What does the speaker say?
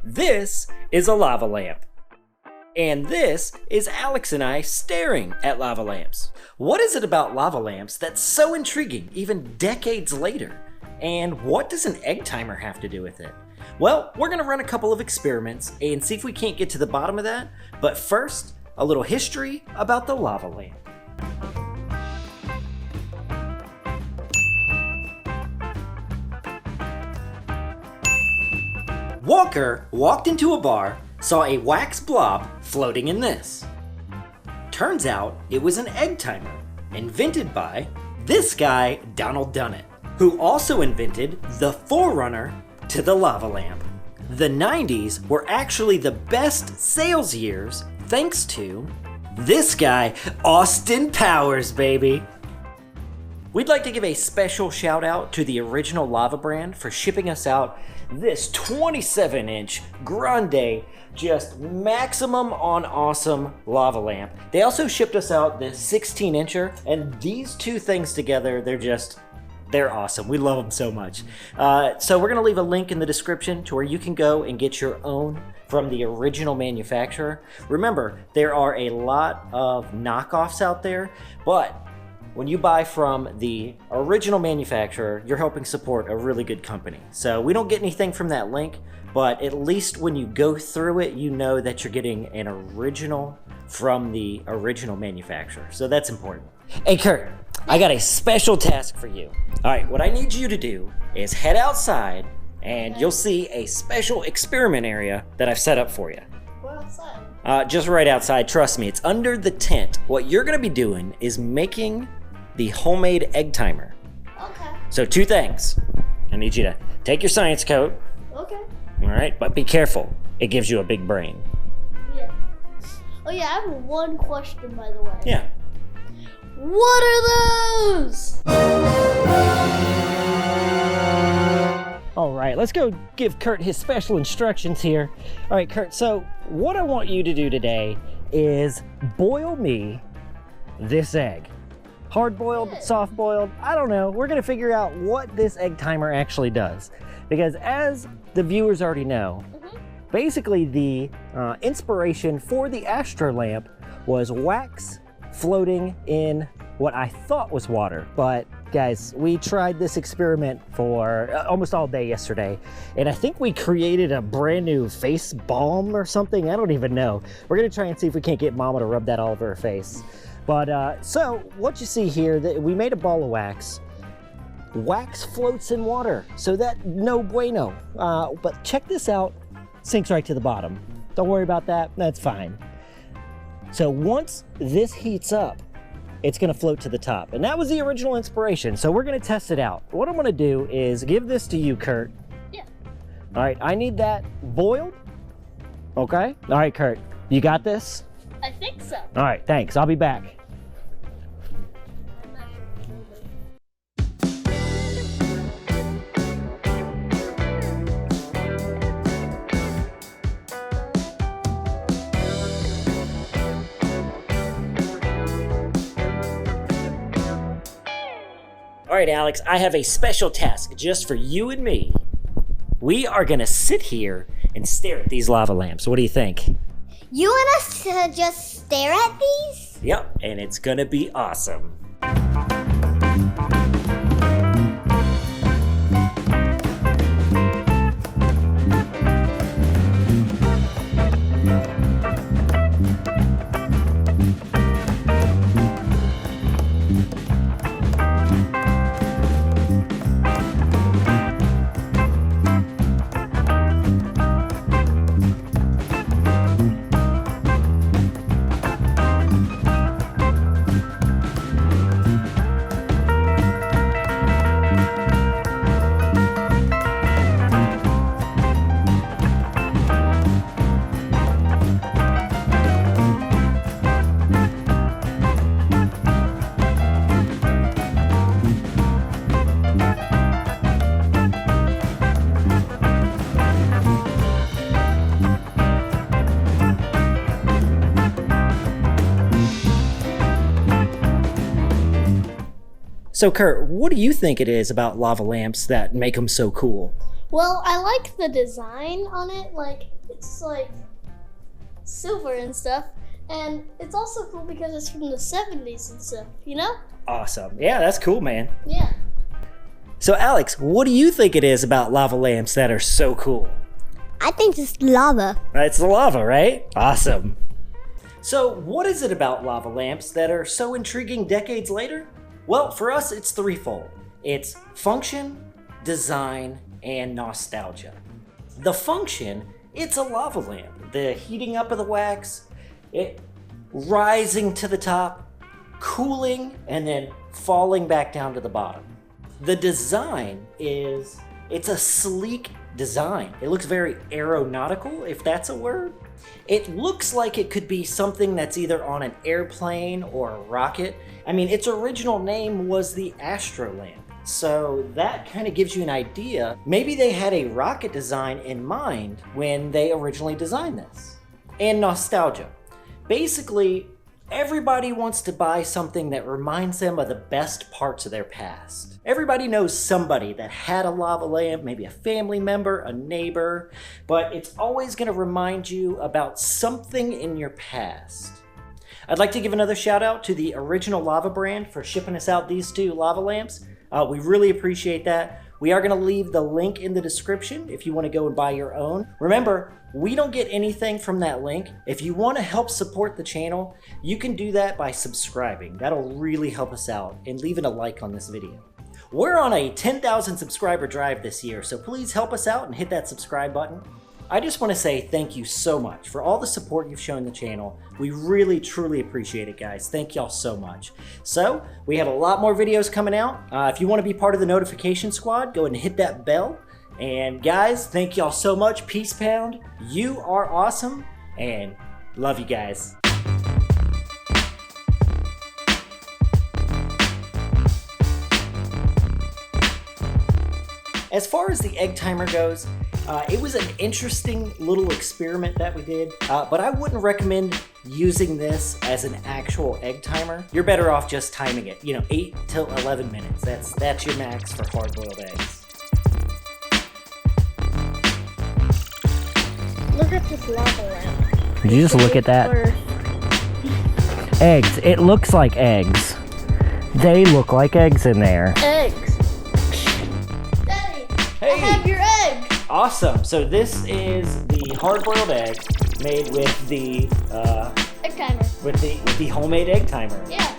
This is a lava lamp. And this is Alex and I staring at lava lamps. What is it about lava lamps that's so intriguing even decades later? And what does an egg timer have to do with it? Well, we're gonna run a couple of experiments and see if we can't get to the bottom of that. But first, a little history about the lava lamp. Walker walked into a bar, saw a wax blob floating in this. Turns out it was an egg timer, invented by this guy, Donald Dunnett, who also invented the forerunner to the lava lamp. The 90s were actually the best sales years thanks to this guy, Austin Powers, baby. We'd like to give a special shout out to the Original Lava brand for shipping us out this 27-inch grande, just maximum on awesome lava lamp. They also shipped us out this 16-incher, and these two things together, they're awesome. We love them so much. So we're gonna leave a link in the description to where you can go and get your own from the original manufacturer. Remember, there are a lot of knockoffs out there, but when you buy from the original manufacturer, you're helping support a really good company. So we don't get anything from that link, but at least when you go through it, you know that you're getting an original from the original manufacturer. So that's important. Hey Kurt, I got a special task for you. All right, what I need you to do is head outside and you'll see a special experiment area that I've set up for you. Where outside? Just right outside, trust me, it's under the tent. What you're gonna be doing is making the homemade egg timer. Okay. So two things. I need you to take your science coat. Okay. All right, but be careful. It gives you a big brain. Yeah. Oh yeah, I have one question by the way. Yeah. What are those? All right, let's go give Kurt his special instructions here. All right, Kurt, so what I want you to do today is boil me this egg. Hard boiled, soft boiled, I don't know. We're gonna figure out what this egg timer actually does. Because as the viewers already know, basically the inspiration for the Astro lamp was wax floating in what I thought was water. But guys, we tried this experiment for almost all day yesterday, and I think we created a brand new face balm or something. I don't even know. We're gonna try and see if we can't get Mama to rub that all over her face. But so what you see here, we made a ball of wax. Wax floats in water, so that no bueno. But check this out, sinks right to the bottom. Don't worry about that, that's fine. So once this heats up, it's gonna float to the top. And that was the original inspiration, so we're gonna test it out. What I'm gonna do is give this to you, Kurt. Yeah. All right, I need that boiled, okay? All right, Kurt, you got this? I think so. All right, thanks, I'll be back. All right, Alex, I have a special task just for you and me. We are gonna sit here and stare at these lava lamps. What do you think? You want us to just stare at these? Yep, and it's gonna be awesome. So Kurt, what do you think it is about lava lamps that make them so cool? Well, I like the design on it. Like, it's like silver and stuff. And it's also cool because it's from the 70s and stuff, you know? Awesome. Yeah, that's cool, man. Yeah. So Alex, what do you think it is about lava lamps that are so cool? I think it's lava. It's the lava, right? Awesome. So what is it about lava lamps that are so intriguing decades later? Well, for us, it's threefold. It's function, design, and nostalgia. The function, it's a lava lamp. The heating up of the wax, it rising to the top, cooling, and then falling back down to the bottom. The design is, it's a sleek design. It looks very aeronautical, if that's a word. It looks like it could be something that's either on an airplane or a rocket. I mean, its original name was the Astro Lamp. So that kind of gives you an idea. Maybe they had a rocket design in mind when they originally designed this. And nostalgia. Basically, everybody wants to buy something that reminds them of the best parts of their past. Everybody knows somebody that had a lava lamp, maybe a family member, a neighbor, but it's always going to remind you about something in your past. I'd like to give another shout out to the Original Lava brand for shipping us out these two lava lamps. We really appreciate that. We are going to leave the link in the description if you want to go and buy your own. Remember, we don't get anything from that link. If you want to help support the channel, you can do that by subscribing. That'll really help us out, and leaving a like on this video. We're on a 10,000 subscriber drive this year, so please help us out and hit that subscribe button. I just want to say thank you so much for all the support you've shown the channel. We really, truly appreciate it, guys. Thank y'all so much. So, we have a lot more videos coming out. If you want to be part of the notification squad, go ahead and hit that bell. And guys, thank y'all so much. Peace pound. You are awesome, and love you guys. As far as the egg timer goes, it was an interesting little experiment that we did, but I wouldn't recommend using this as an actual egg timer. You're better off just timing it, 8 till 11 minutes. That's your max for hard-boiled eggs. Look at this lava lamp. Did you just look at that? Eggs. It looks like eggs. They look like eggs in there. Eggs. Daddy, Hey. I have your egg. Awesome. So this is the hard-boiled egg made with the Egg timer. with the homemade egg timer. Yeah.